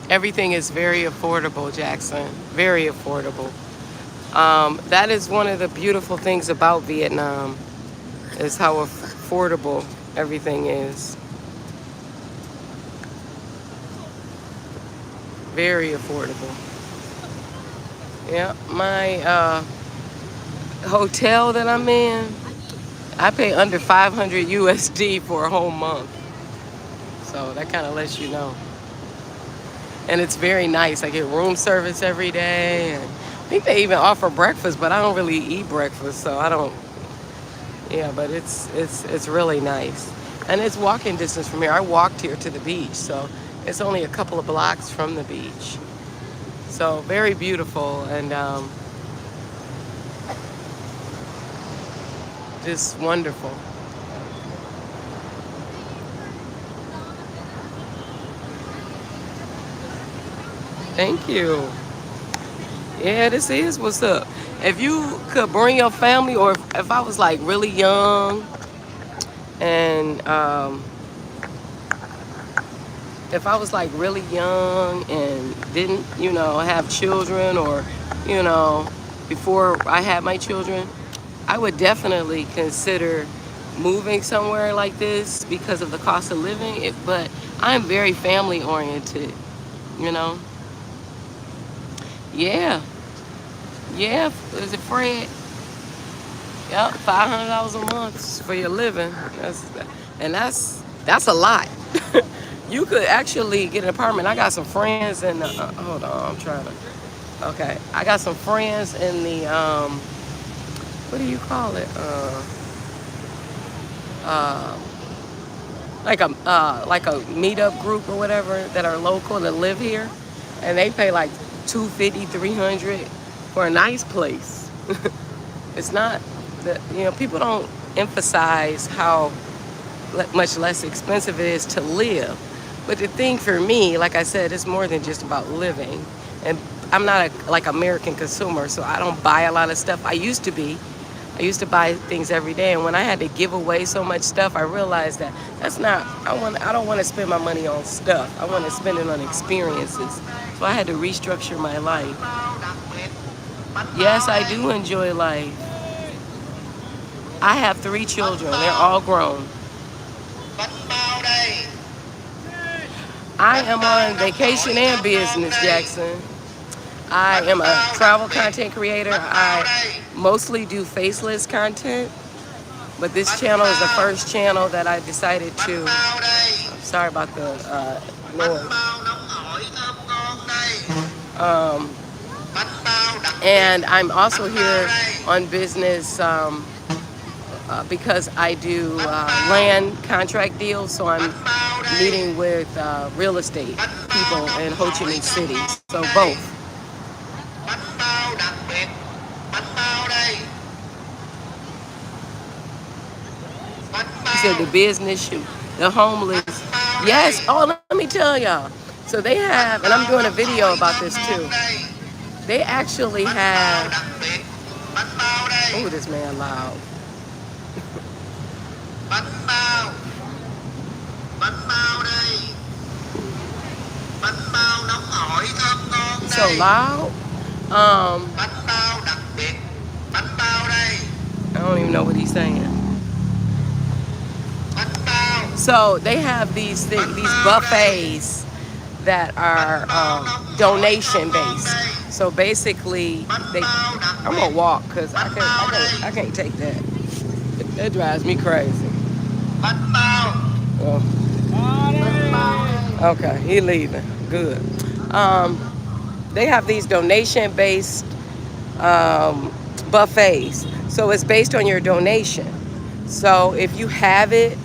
Everything is very affordable, Jackson. Very affordable. That is one of the beautiful things about Vietnam, is how affordable everything is. Very affordable. Yeah, my hotel that I'm in, I pay under 500 USD for a whole month. So that kind of lets you know. And it's very nice. I get room service every day. And I think they even offer breakfast, but I don't really eat breakfast, so I don't. Yeah, but it's really nice. And it's walking distance from here. I walked here to the beach, so it's only a couple of blocks from the beach. So very beautiful and just wonderful. Thank you. Yeah, this is what's up. If you could bring your family, or if I was like really young and if I was like really young and didn't, you know, have children, or, you know, before I had my children, I would definitely consider moving somewhere like this because of the cost of living. But I'm very family oriented, you know. Yeah. Yeah, is it Fred? Yep, $500 a month for your living. And that's a lot. You could actually get an apartment. I got some friends in the, hold on, I'm trying to. Okay, I got some friends in the what do you call it? Uh, like a meetup group or whatever that are local that live here, and they pay like 250, 300 for a nice place. It's not that people don't emphasize how much less expensive it is to live. But the thing for me, like I said, it's more than just about living. And I'm not a like American consumer, so I don't buy a lot of stuff. I used to be. I used to buy things every day, and when I had to give away so much stuff, I realized that that's not. I don't want to spend my money on stuff. I want to spend it on experiences. So I had to restructure my life. Yes, I do enjoy life. I have 3 children. They're all grown. I am on vacation and business, Jackson. I am a travel content creator. I mostly do faceless content, but this channel is the first channel that I decided to. I'm sorry about the noise. And I'm also here on business because I do land contract deals, so I'm meeting with real estate people in Ho Chi Minh City. So both. You said the business shoot, the homeless. Yes. Oh, let me tell y'all. So they have, and I'm doing a video about this too. They actually have. Oh, this man loud. So loud. I don't even know what he's saying. So they have these buffets that are donation based. So basically, I'm gonna walk because I can't take that. That drives me crazy. Oh, okay, he leaving. Good. They have these donation based buffets. So it's based on your donation. So if you have it,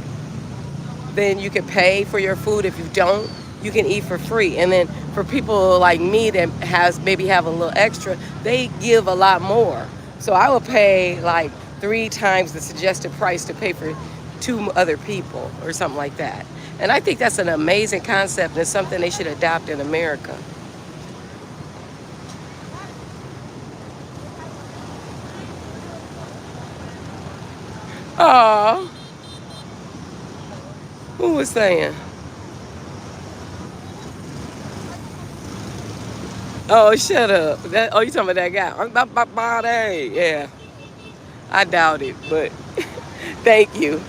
then you can pay for your food. If you don't, you can eat for free. And then for people like me that maybe have a little extra, they give a lot more. So I will pay like 3 times the suggested price to pay for 2 other people or something like that. And I think that's an amazing concept and it's something they should adopt in America. Oh, who was saying? Oh, shut up. You talking about that guy? My body. Yeah, I doubt it, but thank you.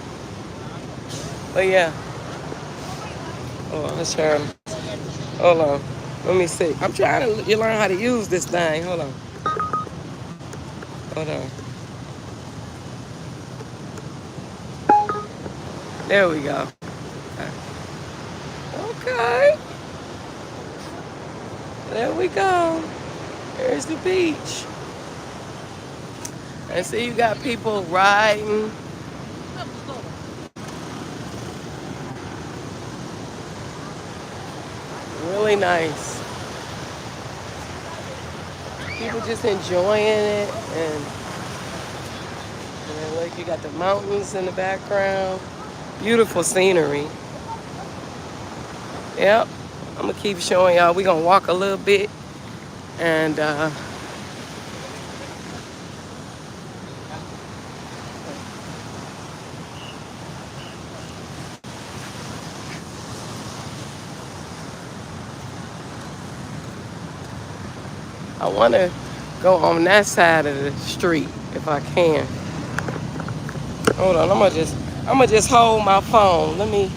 But yeah. Oh, let's try. Hold on. Let me see. I'm trying to learn how to use this thing. Hold on. Hold on. There we go. Okay. There we go. There's the beach. And see, you got people riding. Really nice. People just enjoying it. And look, you got the mountains in the background. Beautiful scenery. Yep. I'm going to keep showing y'all. We're going to walk a little bit. And I want to go on that side of the street if I can. Hold on, I'm gonna just hold my phone. Let me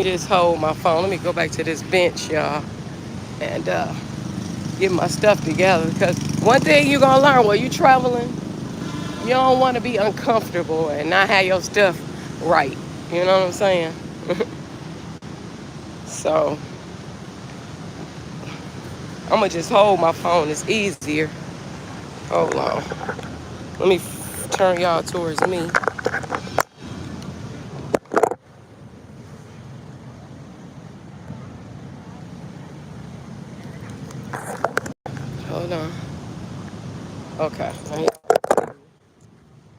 just hold my phone. Let me go back to this bench, y'all, and get my stuff together. Because one thing you're gonna learn while you traveling, You don't want to be uncomfortable and not have your stuff right. You know what I'm saying? So I'm gonna just hold my phone. It's easier. Hold on. Let me turn y'all towards me. Hold on. Okay.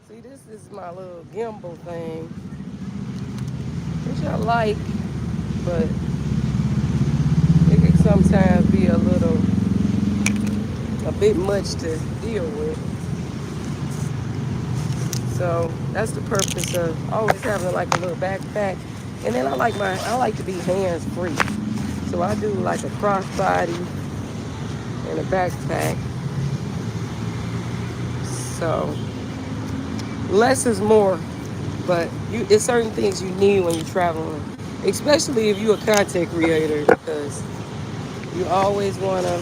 See, this is my little gimbal thing, which I like, but it can sometimes be a bit much to deal with. So that's the purpose of always having like a little backpack. And then I like to be hands free. So I do like a crossbody and a backpack. So less is more, but it's certain things you need when you're traveling, especially if you're a content creator, because you always want to.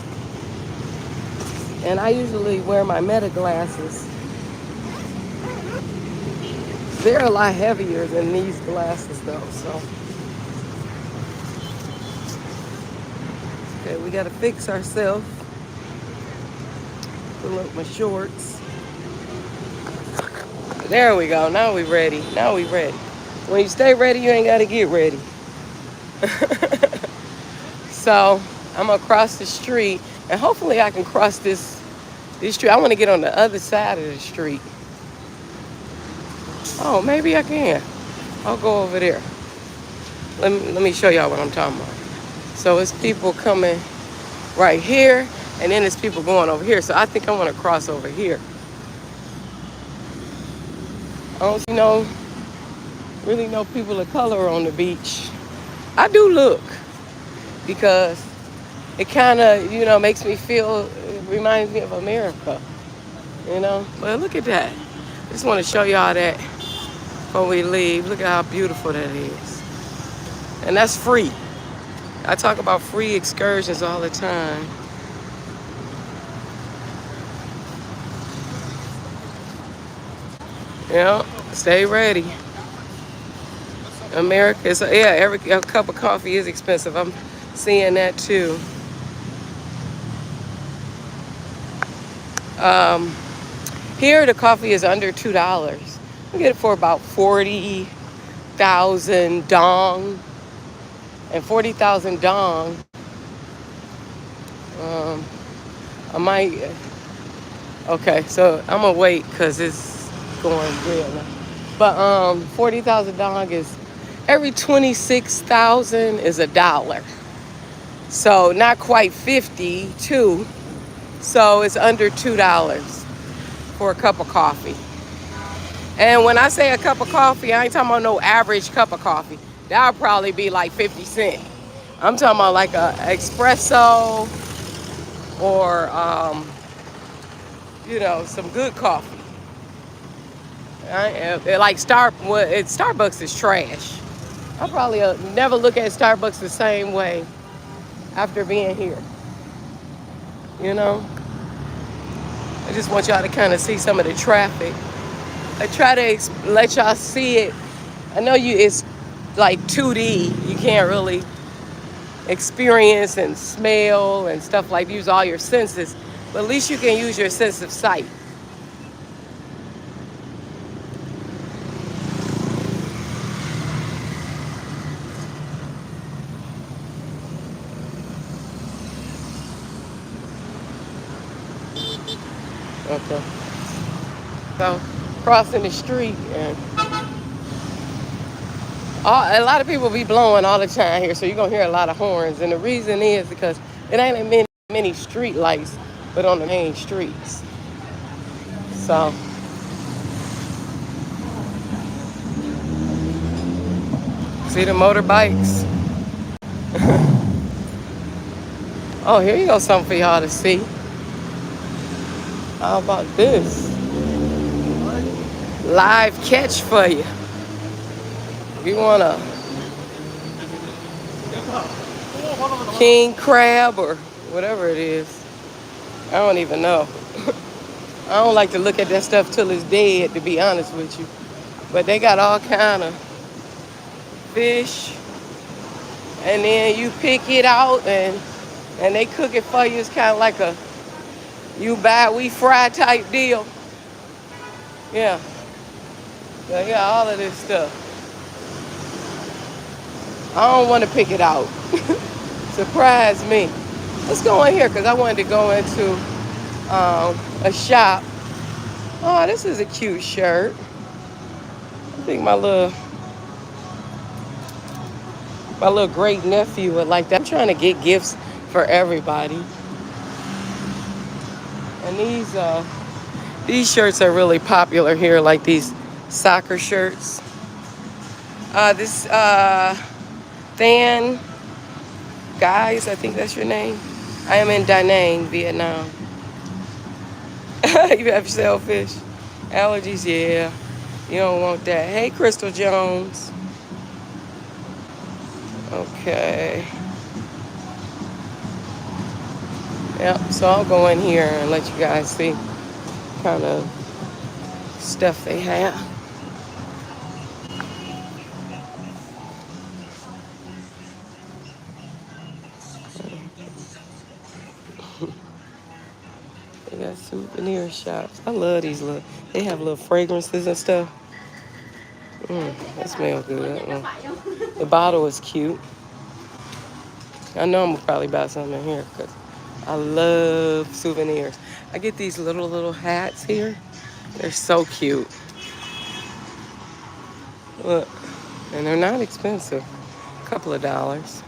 And I usually wear my Meta glasses. They're a lot heavier than these glasses though, so. Okay, we gotta fix ourselves. Pull up my shorts. There we go, now we ready. Now we ready. When you stay ready, you ain't gotta get ready. So, I'm gonna cross the street, and hopefully I can cross this street. I wanna get on the other side of the street. Oh, maybe I can. I'll go over there. Let me show y'all what I'm talking about. So it's people coming right here, and then it's people going over here. So I think I want to cross over here. I don't really know people of color on the beach. I do look, because it kind of, makes me feel, it reminds me of America, But look at that. I just want to show y'all that before we leave. Look at how beautiful that is. And that's free. I talk about free excursions all the time. Yeah, stay ready. America is, every a cup of coffee is expensive. I'm seeing that too. Here the coffee is under $2. You get it for about 40,000 dong, and 40,000 dong. I might. Okay, so I'm gonna wait because it's going real now. But 40,000 dong is every 26,000 is $1. So not quite 52. So it's under $2 for a cup of coffee. And when I say a cup of coffee, I ain't talking about no average cup of coffee. That'll probably be like 50 cents. I'm talking about like a espresso or some good coffee. Starbucks is trash. I'll probably never look at Starbucks the same way after being here. I just want y'all to kind of see some of the traffic. I try to let y'all see it. I know it's like 2D. You can't really experience and smell and stuff like use all your senses. But at least you can use your sense of sight. Okay. So crossing the street, and a lot of people be blowing all the time here, so you're gonna hear a lot of horns. And the reason is because it ain't many street lights, but on the main streets. So see the motorbikes. Oh, here you go, something for y'all to see. How about this? Live catch for you. If you want a king crab or whatever it is. I don't even know. I don't like to look at that stuff till it's dead, to be honest with you. But they got all kind of fish, and then you pick it out and they cook it for you. It's kind of like a you buy we fry type deal. Yeah, they got all of this stuff. I don't want to pick it out. Surprise me. Let's go in here because I wanted to go into a shop. Oh, this is a cute shirt. I think my little great nephew would like that. I'm trying to get gifts for everybody. And these shirts are really popular here, like these soccer shirts. This Than Guys, I think that's your name. I am in Da Nang, Vietnam. You have shellfish allergies, yeah. You don't want that. Hey, Crystal Jones. Okay. Yep, so I'll go in here and let you guys see kind of stuff they have. They got souvenir shops. I love these little, they have little fragrances and stuff. That smells good. The bottle is cute. I know I'm gonna probably buy something in here because I love souvenirs. I get these little hats here. They're so cute. Look, and they're not expensive. A couple of dollars.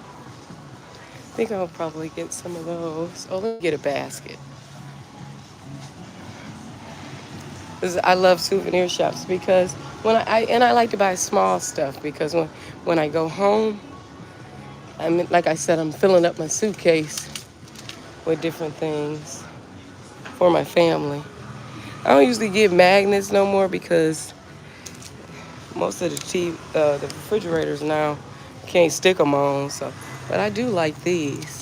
I think I'll probably get some of those. Oh, let me get a basket. I love souvenir shops because when I like to buy small stuff because when I go home, like I said, I'm filling up my suitcase with different things for my family. I don't usually get magnets no more because most of the refrigerators now can't stick them on. So, but I do like these.